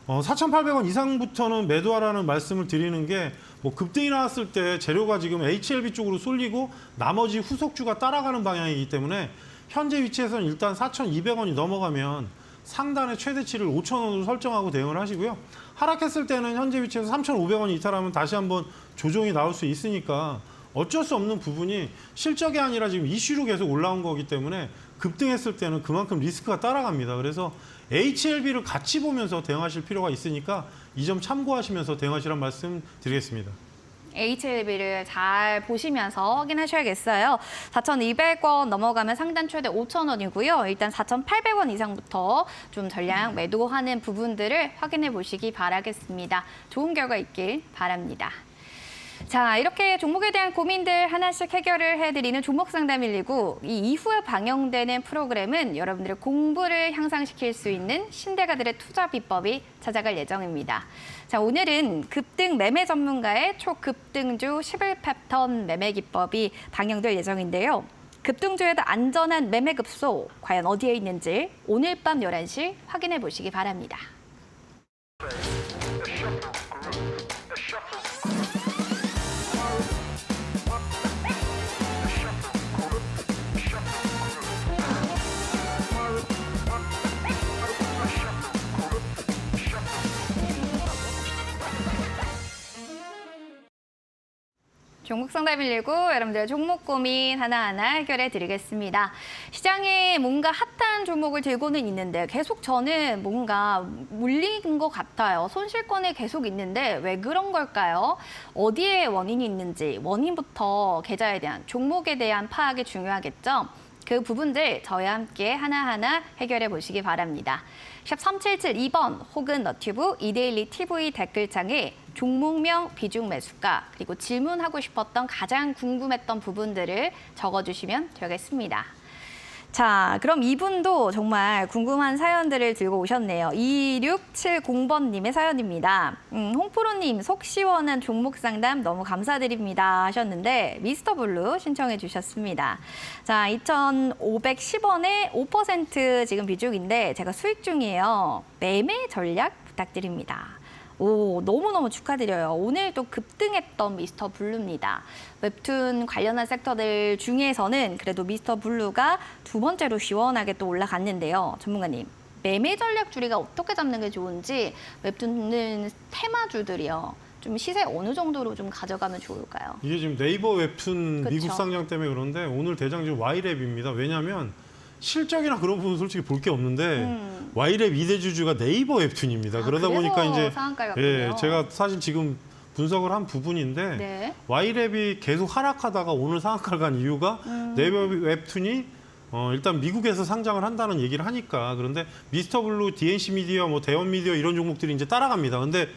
4,800원 이상부터는 매도하라는 말씀을 드리는 게 뭐 급등이 나왔을 때 재료가 지금 HLB 쪽으로 쏠리고 나머지 후속주가 따라가는 방향이기 때문에 현재 위치에서는 일단 4,200원이 넘어가면 상단의 최대치를 5,000원으로 설정하고 대응을 하시고요. 하락했을 때는 현재 위치에서 3,500원이 이탈하면 다시 한번 조정이 나올 수 있으니까 어쩔 수 없는 부분이 실적이 아니라 지금 이슈로 계속 올라온 거기 때문에 급등했을 때는 그만큼 리스크가 따라갑니다. 그래서 HLB를 같이 보면서 대응하실 필요가 있으니까 이 점 참고하시면서 대응하시란 말씀 드리겠습니다. HLB를 잘 보시면서 확인하셔야겠어요. 4,200원 넘어가면 상단 최대 5,000원이고요. 일단 4,800원 이상부터 좀 전량 매도하는 부분들을 확인해 보시기 바라겠습니다. 좋은 결과 있길 바랍니다. 자, 이렇게 종목에 대한 고민들 하나씩 해결을 해드리는 종목 상담 119. 이 이후에 방영되는 프로그램은 여러분들의 공부를 향상시킬 수 있는 신대가들의 투자 비법이 찾아갈 예정입니다. 자, 오늘은 급등 매매 전문가의 초급등주 11 패턴 매매 기법이 방영될 예정인데요. 급등주에도 안전한 매매 급소 과연 어디에 있는지 오늘 밤 11시 확인해 보시기 바랍니다. 종목 상담 119 여러분들의 종목 고민 하나하나 해결해 드리겠습니다. 시장에 뭔가 핫한 종목을 들고는 있는데 계속 저는 뭔가 물린 것 같아요. 손실권에 계속 있는데 왜 그런 걸까요? 어디에 원인이 있는지 원인부터 계좌에 대한 종목에 대한 파악이 중요하겠죠. 그 부분들 저희와 함께 하나하나 해결해 보시기 바랍니다. 샵 3772번 혹은 너튜브 이데일리 TV 댓글창에 종목명, 비중 매수가, 그리고 질문하고 싶었던 가장 궁금했던 부분들을 적어주시면 되겠습니다. 자, 그럼 이분도 정말 궁금한 사연들을 들고 오셨네요. 2670번님의 사연입니다. 홍프로님 속 시원한 종목 상담 너무 감사드립니다 하셨는데 미스터블루 신청해 주셨습니다. 자, 2,510원에 5% 지금 비중인데 제가 수익 중이에요. 매매 전략 부탁드립니다. 오, 너무너무 축하드려요. 오늘 또 급등했던 미스터 블루입니다. 웹툰 관련한 섹터들 중에서는 그래도 미스터 블루가 두 번째로 시원하게 또 올라갔는데요. 전문가님, 매매 전략 주리가 어떻게 잡는 게 좋은지 웹툰은 테마주들이요. 좀 시세 어느 정도로 좀 가져가면 좋을까요? 이게 지금 네이버 웹툰 그쵸. 미국 상장 때문에 그런데 오늘 대장주 Y랩입니다. 왜냐하면 실적이나 그런 부분 솔직히 볼 게 없는데 Y랩 2대 주주가 네이버 웹툰입니다. 그러다 보니까 이제 예, 제가 사실 지금 분석을 한 부분인데 네. Y랩이 계속 하락하다가 오늘 상한가를 간 이유가 네이버 웹툰이 일단 미국에서 상장을 한다는 얘기를 하니까. 그런데 미스터블루, DNC 미디어, 뭐 대원 미디어 이런 종목들이 이제 따라갑니다. 근데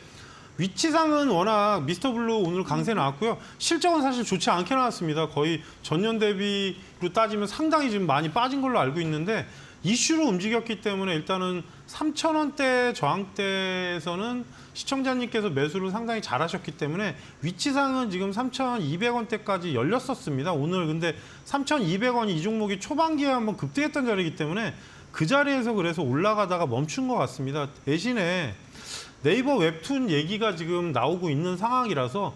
위치상은 워낙 미스터블루 오늘 강세 나왔고요. 실적은 사실 좋지 않게 나왔습니다. 거의 전년 대비로 따지면 상당히 지금 많이 빠진 걸로 알고 있는데 이슈로 움직였기 때문에 일단은 3,000원대 저항대에서는 시청자님께서 매수를 상당히 잘하셨기 때문에 위치상은 지금 3,200원대까지 열렸었습니다. 오늘 근데 3,200원이 이 종목이 초반기에 한번 급등했던 자리이기 때문에 그 자리에서 그래서 올라가다가 멈춘 것 같습니다. 대신에 네이버 웹툰 얘기가 지금 나오고 있는 상황이라서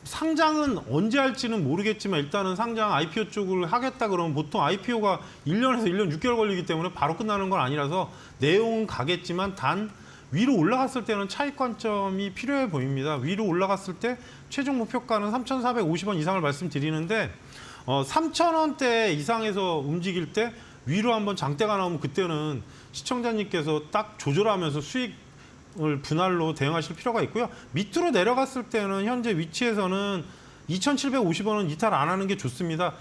상장은 언제 할지는 모르겠지만 일단은 상장 IPO 쪽을 하겠다 그러면 보통 IPO가 1년에서 1년 6개월 걸리기 때문에 바로 끝나는 건 아니라서 내용은 가겠지만 단 위로 올라갔을 때는 차익 관점이 필요해 보입니다. 위로 올라갔을 때 최종 목표가는 3,450원 이상을 말씀드리는데 3,000원대 이상에서 움직일 때 위로 한번 장대가 나오면 그때는 시청자님께서 딱 조절하면서 수익을 분할로 대응하실 필요가 있고요. 밑으로 내려갔을 때는 현재 위치에서는 2,750원은 이탈 안 하는 게 좋습니다.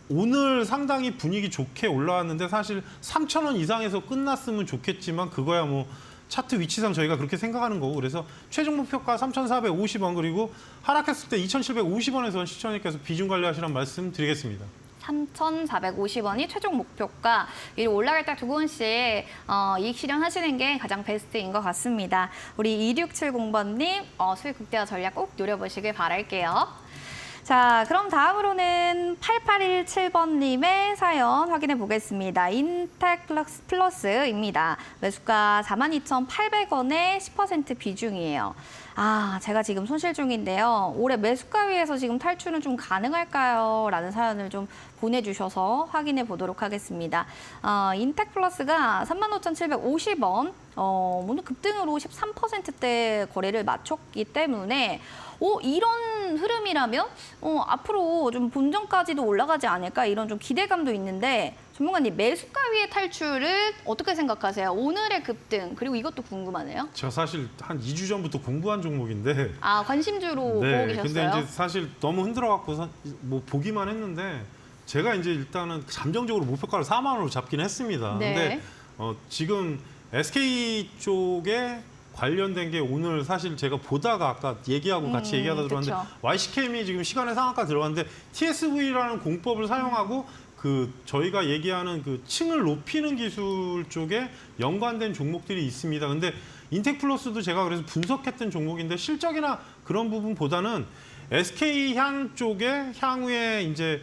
오늘 상당히 분위기 좋게 올라왔는데 사실 3,000원 이상에서 끝났으면 좋겠지만 그거야 뭐 차트 위치상 저희가 그렇게 생각하는 거고 그래서 최종 목표가 3,450원 그리고 하락했을 때 2,750원에서 시청자님께서 비중 관리하시라는 말씀 드리겠습니다. 3,450원이 최종 목표가 위로 올라갈 때 2권씩 이익 실현하시는 게 가장 베스트인 것 같습니다. 우리 2670번님 수익 극대화 전략 꼭 노려보시길 바랄게요. 자, 그럼 다음으로는 8817번님의 사연 확인해 보겠습니다. 인텍 플러스입니다. 매수가 42,800원의 10% 비중이에요. 제가 지금 손실 중인데요. 올해 매수가 위에서 지금 탈출은 좀 가능할까요? 라는 사연을 좀 보내주셔서 확인해 보도록 하겠습니다. 인텍 플러스가 35,750원, 오늘 급등으로 13%대 거래를 마쳤기 때문에 이런 흐름이라면 앞으로 좀 본전까지도 올라가지 않을까 이런 좀 기대감도 있는데 전문가님 매수가 위의 탈출을 어떻게 생각하세요? 오늘의 급등 그리고 이것도 궁금하네요. 제가 사실 한 2주 전부터 공부한 종목인데 관심주로 보고 계셨어요? 근데 이제 사실 너무 흔들어갖고 뭐 보기만 했는데 제가 이제 일단은 잠정적으로 목표가를 4만 원으로 잡긴 했습니다. 네. 근데 지금 SK 쪽에 관련된 게 오늘 사실 제가 보다가 아까 얘기하고 같이 얘기하다 들어왔는데 그쵸. YCKM이 지금 시간의 상한가 들어갔는데 TSV라는 공법을 사용하고 그 저희가 얘기하는 그 층을 높이는 기술 쪽에 연관된 종목들이 있습니다. 근데 인텍플러스도 제가 그래서 분석했던 종목인데 실적이나 그런 부분보다는 SK 향 쪽에 향후에 이제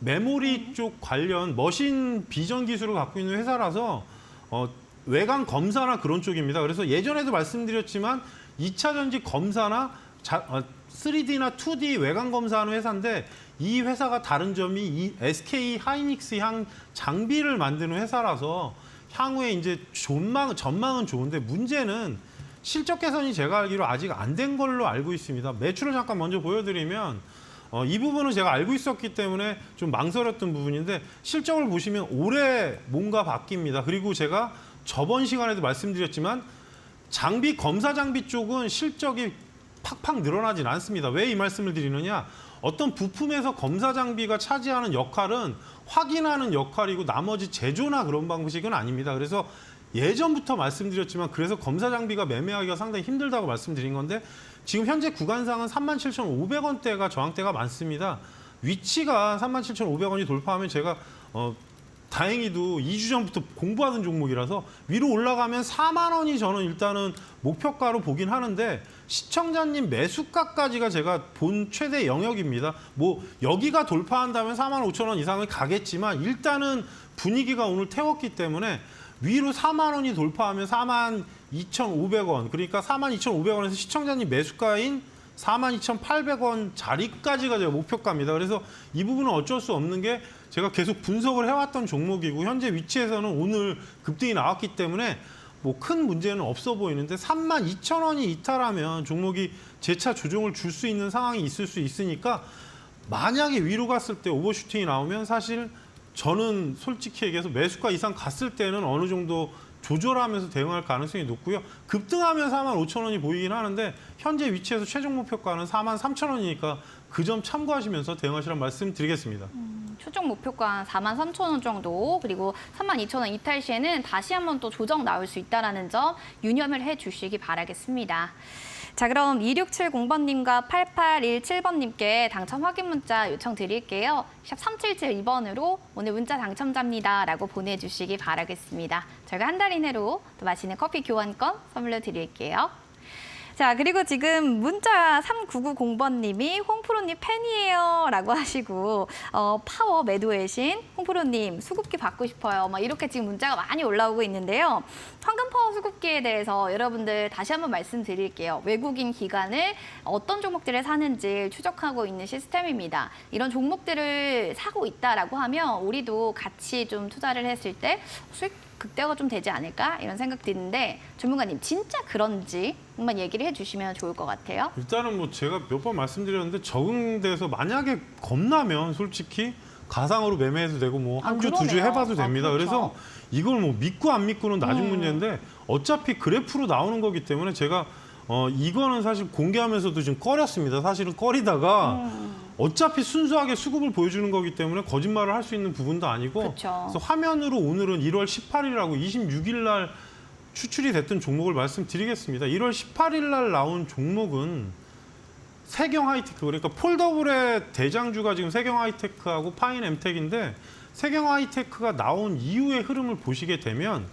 메모리 쪽 관련 머신 비전 기술을 갖고 있는 회사라서 외관 검사나 그런 쪽입니다. 그래서 예전에도 말씀드렸지만 2차 전지 검사나 3D나 2D 외관 검사하는 회사인데 이 회사가 다른 점이 이 SK 하이닉스 향 장비를 만드는 회사라서 향후에 이제 전망은 좋은데 문제는 실적 개선이 제가 알기로 아직 안 된 걸로 알고 있습니다. 매출을 잠깐 먼저 보여드리면 이 부분은 제가 알고 있었기 때문에 좀 망설였던 부분인데 실적을 보시면 올해 뭔가 바뀝니다. 그리고 제가 저번 시간에도 말씀드렸지만 장비 검사 장비 쪽은 실적이 팍팍 늘어나진 않습니다. 왜 이 말씀을 드리느냐? 어떤 부품에서 검사 장비가 차지하는 역할은 확인하는 역할이고 나머지 제조나 그런 방식은 아닙니다. 그래서 예전부터 말씀드렸지만 그래서 검사 장비가 매매하기가 상당히 힘들다고 말씀드린 건데 지금 현재 구간상은 37,500원대가 저항대가 많습니다. 위치가 37,500원이 돌파하면 제가 다행히도 2주 전부터 공부하던 종목이라서 위로 올라가면 4만 원이 저는 일단은 목표가로 보긴 하는데 시청자님 매수가까지가 제가 본 최대 영역입니다. 뭐 여기가 돌파한다면 4만 5천 원 이상을 가겠지만 일단은 분위기가 오늘 태웠기 때문에 위로 4만 원이 돌파하면 4만 2,500원 그러니까 4만 2,500원에서 시청자님 매수가인 42,800원 자리까지가 제가 목표가입니다. 그래서 이 부분은 어쩔 수 없는 게 제가 계속 분석을 해왔던 종목이고 현재 위치에서는 오늘 급등이 나왔기 때문에 뭐 큰 문제는 없어 보이는데 32,000원이 이탈하면 종목이 재차 조정을 줄 수 있는 상황이 있을 수 있으니까 만약에 위로 갔을 때 오버슈팅이 나오면 사실 저는 솔직히 얘기해서 매수가 이상 갔을 때는 어느 정도 조절하면서 대응할 가능성이 높고요. 급등하면 45,000원이 보이긴 하는데 현재 위치에서 최종 목표가는 43,000원이니까 그 점 참고하시면서 대응하시라는 말씀 드리겠습니다. 최종 목표가 43,000원 정도 그리고 32,000원 이탈 시에는 다시 한번 또 조정 나올 수 있다는 점 유념을 해주시기 바라겠습니다. 자, 그럼 2670번님과 8817번님께 당첨 확인 문자 요청드릴게요. 샵 3772번으로 오늘 문자 당첨자입니다 라고 보내주시기 바라겠습니다. 저희가 한 달 이내로 또 맛있는 커피 교환권 선물로 드릴게요. 자, 그리고 지금 문자 3990번님이 홍프로님 팬이에요 라고 하시고 파워 매도해신 홍프로님 수급기 받고 싶어요. 막 이렇게 지금 문자가 많이 올라오고 있는데요. 황금 파워 수급기에 대해서 여러분들 다시 한번 말씀드릴게요. 외국인 기관을 어떤 종목들을 사는지 추적하고 있는 시스템입니다. 이런 종목들을 사고 있다라고 하면 우리도 같이 좀 투자를 했을 때 수익 극대화가 좀 되지 않을까 이런 생각 드는데 전문가님 진짜 그런지 한번 얘기를 해주시면 좋을 것 같아요. 일단은 뭐 제가 몇 번 말씀드렸는데 적응돼서 만약에 겁나면 솔직히 가상으로 매매해도 되고 뭐 한 주, 두 주 그러네요. 해봐도 됩니다. 그렇죠. 그래서 이걸 뭐 믿고 안 믿고는 나중 문제인데 어차피 그래프로 나오는 거기 때문에 제가 이거는 사실 공개하면서도 좀 꺼렸습니다. 사실은 꺼리다가 어차피 순수하게 수급을 보여주는 거기 때문에 거짓말을 할 수 있는 부분도 아니고 그쵸. 그래서 화면으로 오늘은 1월 18일이라고 26일 날 추출이 됐던 종목을 말씀드리겠습니다. 1월 18일 날 나온 종목은 세경 하이테크, 그러니까 폴더블의 대장주가 지금 세경 하이테크하고 파인 엠텍인데 세경 하이테크가 나온 이후의 흐름을 보시게 되면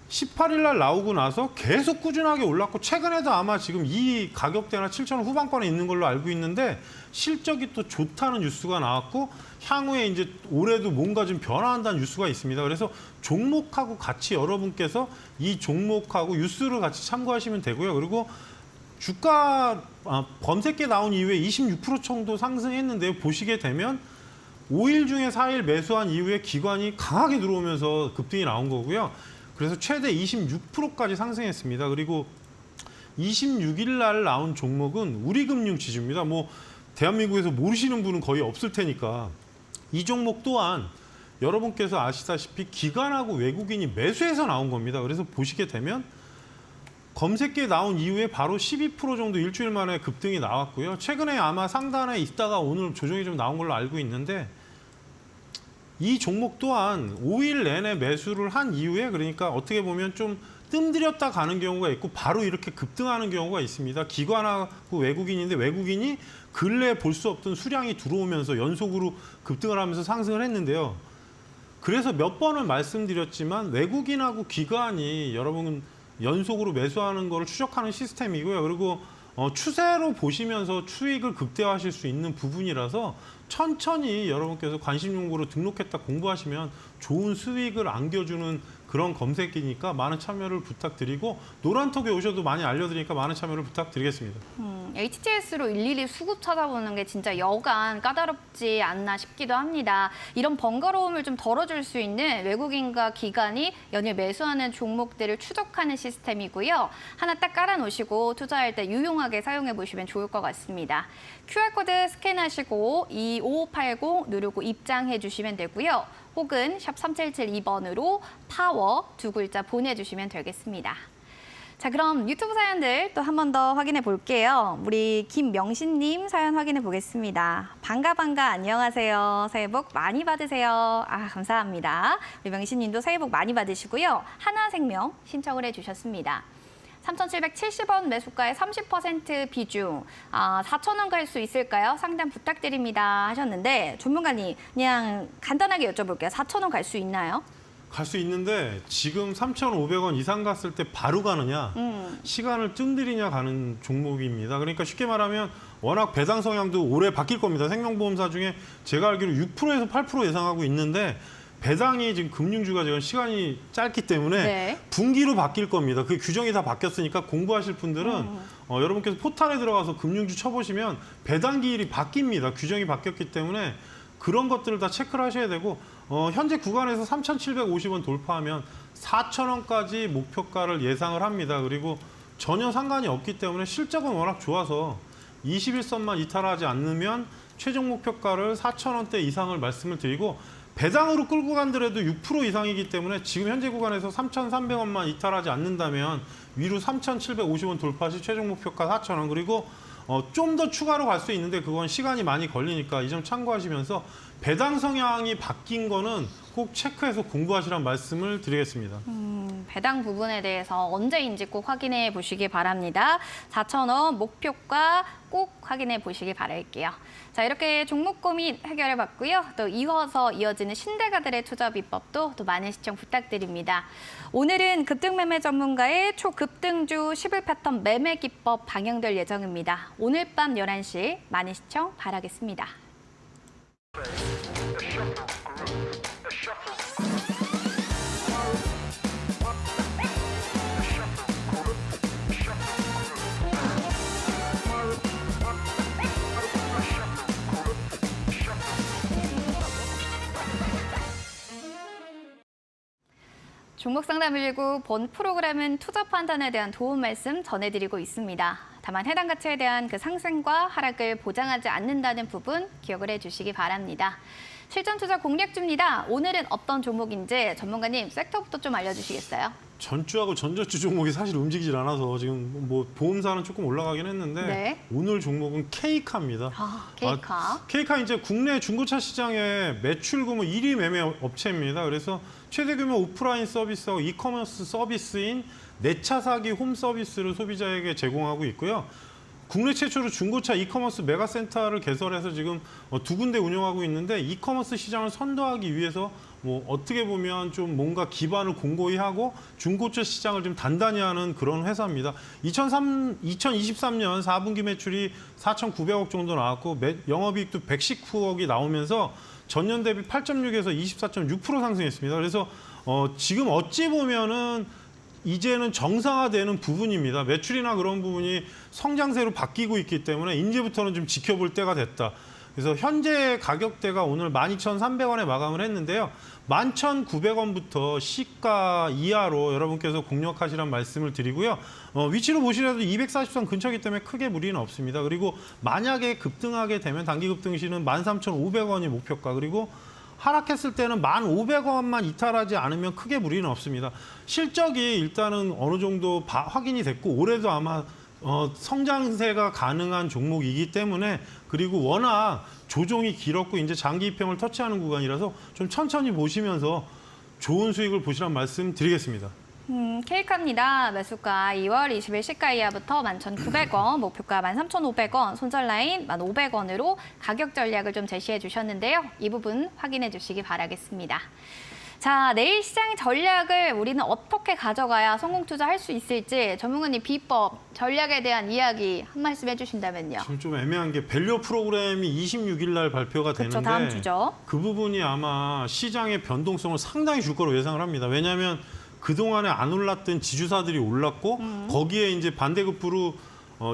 18일 날 나오고 나서 계속 꾸준하게 올랐고 최근에도 아마 지금 이 가격대나 7,000원 후반권에 있는 걸로 알고 있는데 실적이 또 좋다는 뉴스가 나왔고 향후에 이제 올해도 뭔가 좀 변화한다는 뉴스가 있습니다. 그래서 종목하고 같이 여러분께서 이 종목하고 뉴스를 같이 참고하시면 되고요. 그리고 주가 범세께 나온 이후에 26% 정도 상승했는데요. 보시게 되면 5일 중에 4일 매수한 이후에 기관이 강하게 들어오면서 급등이 나온 거고요. 그래서 최대 26%까지 상승했습니다. 그리고 26일 날 나온 종목은 우리금융지주입니다. 뭐 대한민국에서 모르시는 분은 거의 없을 테니까 이 종목 또한 여러분께서 아시다시피 기관하고 외국인이 매수해서 나온 겁니다. 그래서 보시게 되면 검색기에 나온 이후에 바로 12% 정도 일주일 만에 급등이 나왔고요. 최근에 아마 상단에 있다가 오늘 조정이 좀 나온 걸로 알고 있는데 이 종목 또한 5일 내내 매수를 한 이후에 그러니까 어떻게 보면 좀 뜸들였다 가는 경우가 있고 바로 이렇게 급등하는 경우가 있습니다. 기관하고 외국인인데 외국인이 근래에 볼 수 없던 수량이 들어오면서 연속으로 급등을 하면서 상승을 했는데요. 그래서 몇 번을 말씀드렸지만 외국인하고 기관이 여러분 연속으로 매수하는 거를 추적하는 시스템이고요. 그리고 추세로 보시면서 수익을 극대화하실 수 있는 부분이라서 천천히 여러분께서 관심 정보로 등록했다 공부하시면 좋은 수익을 안겨주는 그런 검색기니까 많은 참여를 부탁드리고 노란톡에 오셔도 많이 알려드리니까 많은 참여를 부탁드리겠습니다. HTS로 일일이 수급 찾아보는 게 진짜 여간 까다롭지 않나 싶기도 합니다. 이런 번거로움을 좀 덜어줄 수 있는 외국인과 기관이 연일 매수하는 종목들을 추적하는 시스템이고요. 하나 딱 깔아놓으시고 투자할 때 유용하게 사용해 보시면 좋을 것 같습니다. QR코드 스캔하시고 2580 누르고 입장해 주시면 되고요. 혹은 샵 3772번으로 파워 두 글자 보내주시면 되겠습니다. 자, 그럼 유튜브 사연들 또 한 번 더 확인해 볼게요. 우리 김명신님 사연 확인해 보겠습니다. 반가 안녕하세요. 새해 복 많이 받으세요. 감사합니다. 우리 명신님도 새해 복 많이 받으시고요. 하나생명 신청을 해주셨습니다. 3,770원 매수가의 30% 비중, 4,000원 갈 수 있을까요? 상담 부탁드립니다 하셨는데 전문가님 그냥 간단하게 여쭤볼게요. 4,000원 갈 수 있나요? 갈 수 있는데 지금 3,500원 이상 갔을 때 바로 가느냐 시간을 뜸들이냐 가는 종목입니다. 그러니까 쉽게 말하면 워낙 배당 성향도 올해 바뀔 겁니다. 생명보험사 중에 제가 알기로 6%에서 8% 예상하고 있는데 배당이 지금 금융주가 지금 시간이 짧기 때문에 네. 분기로 바뀔 겁니다. 그 규정이 다 바뀌었으니까 공부하실 분들은 여러분께서 포탈에 들어가서 금융주 쳐보시면 배당 기일이 바뀝니다. 규정이 바뀌었기 때문에 그런 것들을 다 체크를 하셔야 되고 현재 구간에서 3,750원 돌파하면 4,000원까지 목표가를 예상을 합니다. 그리고 전혀 상관이 없기 때문에 실적은 워낙 좋아서 21선만 이탈하지 않으면 최종 목표가를 4,000원대 이상을 말씀을 드리고 배당으로 끌고 간더라도 6% 이상이기 때문에 지금 현재 구간에서 3,300원만 이탈하지 않는다면 위로 3,750원 돌파 시 최종 목표가 4,000원 그리고 좀 더 추가로 갈 수 있는데 그건 시간이 많이 걸리니까 이 점 참고하시면서 배당 성향이 바뀐 거는 꼭 체크해서 공부하시라는 말씀을 드리겠습니다. 배당 부분에 대해서 언제인지 꼭 확인해 보시기 바랍니다. 4,000원 목표가 꼭 확인해 보시기 바랄게요. 자, 이렇게 종목 고민 해결해 봤고요. 또 이어서 이어지는 신대가들의 투자 비법도 또 많은 시청 부탁드립니다. 오늘은 급등 매매 전문가의 초급등주 11 패턴 매매 기법 방영될 예정입니다. 오늘 밤 11시 많은 시청 바라겠습니다. 종목 상담 119 본 프로그램은 투자 판단에 대한 도움 말씀 전해드리고 있습니다. 다만 해당 가치에 대한 그 상승과 하락을 보장하지 않는다는 부분 기억을 해주시기 바랍니다. 실전 투자 공략주입니다. 오늘은 어떤 종목인지 전문가님 섹터부터 좀 알려주시겠어요? 전주하고 전저주 종목이 사실 움직이질 않아서 지금 뭐 보험사는 조금 올라가긴 했는데 네. 오늘 종목은 K카입니다. K카. K카 이제 국내 중고차 시장의 매출 규모 1위 매매 업체입니다. 그래서 최대 규모 오프라인 서비스하고 이커머스 서비스인 내차 사기 홈 서비스를 소비자에게 제공하고 있고요. 국내 최초로 중고차 이커머스 메가센터를 개설해서 지금 두 군데 운영하고 있는데 이커머스 시장을 선도하기 위해서 뭐 어떻게 보면 좀 뭔가 기반을 공고히 하고 중고차 시장을 좀 단단히 하는 그런 회사입니다. 2023년 4분기 매출이 4,900억 정도 나왔고 영업이익도 119억이 나오면서 전년 대비 8.6에서 24.6% 상승했습니다. 그래서 지금 어찌 보면은 이제는 정상화되는 부분입니다. 매출이나 그런 부분이 성장세로 바뀌고 있기 때문에 이제부터는 좀 지켜볼 때가 됐다. 그래서 현재 가격대가 오늘 12,300원에 마감을 했는데요. 11,900원부터 시가 이하로 여러분께서 공략하시란 말씀을 드리고요. 위치로 보시더라도 240선 근처이기 때문에 크게 무리는 없습니다. 그리고 만약에 급등하게 되면 단기 급등 시는 13,500원이 목표가, 그리고 하락했을 때는 1,500원만 이탈하지 않으면 크게 무리는 없습니다. 실적이 일단은 어느 정도 확인이 됐고 올해도 아마 성장세가 가능한 종목이기 때문에, 그리고 워낙 조정이 길었고 이제 장기 입형을 터치하는 구간이라서 좀 천천히 보시면서 좋은 수익을 보시란 말씀 드리겠습니다. K카입니다. 매수가 2월 20일 시가 이하부터 11,900원, 목표가 13,500원, 손절 라인 1,500원으로 가격 전략을 좀 제시해 주셨는데요. 이 부분 확인해 주시기 바라겠습니다. 자, 내일 시장 전략을 우리는 어떻게 가져가야 성공 투자할 수 있을지 전문가님 비법, 전략에 대한 이야기 한 말씀 해주신다면요. 지금 좀 애매한 게 밸류 프로그램이 26일 날 발표가 그렇죠, 되는데 다음 주죠. 그 부분이 아마 시장의 변동성을 상당히 줄 거로 예상을 합니다. 왜냐하면 그동안에 안 올랐던 지주사들이 올랐고 거기에 이제 반대급부로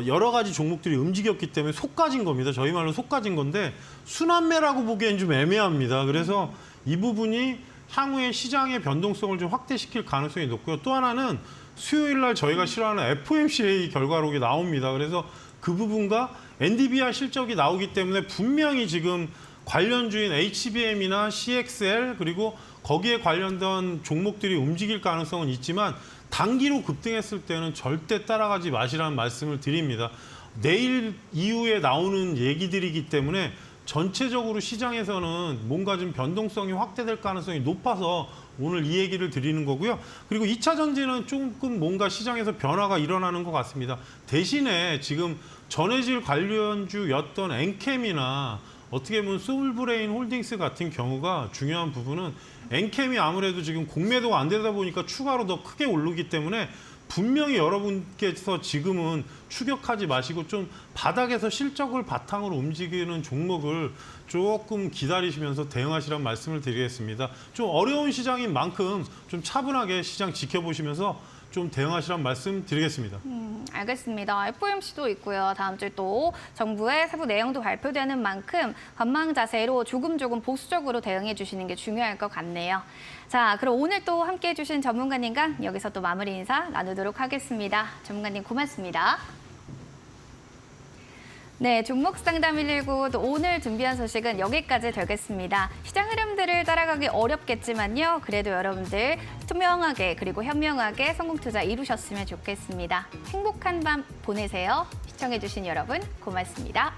여러 가지 종목들이 움직였기 때문에 속가진 겁니다. 저희 말로 속가진 건데 순환매라고 보기엔 좀 애매합니다. 그래서 이 부분이 향후에 시장의 변동성을 좀 확대시킬 가능성이 높고요. 또 하나는 수요일 날 저희가 실어하는 FOMC 결과록이 나옵니다. 그래서 그 부분과 NDBR 실적이 나오기 때문에 분명히 지금 관련주인 HBM이나 CXL 그리고 거기에 관련된 종목들이 움직일 가능성은 있지만 단기로 급등했을 때는 절대 따라가지 마시라는 말씀을 드립니다. 내일 이후에 나오는 얘기들이기 때문에 전체적으로 시장에서는 뭔가 좀 변동성이 확대될 가능성이 높아서 오늘 이 얘기를 드리는 거고요. 그리고 2차 전지는 조금 뭔가 시장에서 변화가 일어나는 것 같습니다. 대신에 지금 전해질 관련주였던 엔캠이나 어떻게 보면 소울브레인 홀딩스 같은 경우가 중요한 부분은 엔캠이 아무래도 지금 공매도가 안 되다 보니까 추가로 더 크게 오르기 때문에 분명히 여러분께서 지금은 추격하지 마시고 좀 바닥에서 실적을 바탕으로 움직이는 종목을 조금 기다리시면서 대응하시라는 말씀을 드리겠습니다. 좀 어려운 시장인 만큼 좀 차분하게 시장 지켜보시면서 좀 대응하시라는 말씀 드리겠습니다. 알겠습니다. FOMC도 있고요. 다음 주에 또 정부의 세부 내용도 발표되는 만큼 관망 자세로 조금 보수적으로 대응해 주시는 게 중요할 것 같네요. 자, 그럼 오늘 또 함께해 주신 전문가님과 여기서 또 마무리 인사 나누도록 하겠습니다. 전문가님 고맙습니다. 네, 종목 상담 119 또 오늘 준비한 소식은 여기까지 되겠습니다. 시장 흐름들을 따라가기 어렵겠지만요. 그래도 여러분들 투명하게 그리고 현명하게 성공 투자 이루셨으면 좋겠습니다. 행복한 밤 보내세요. 시청해주신 여러분 고맙습니다.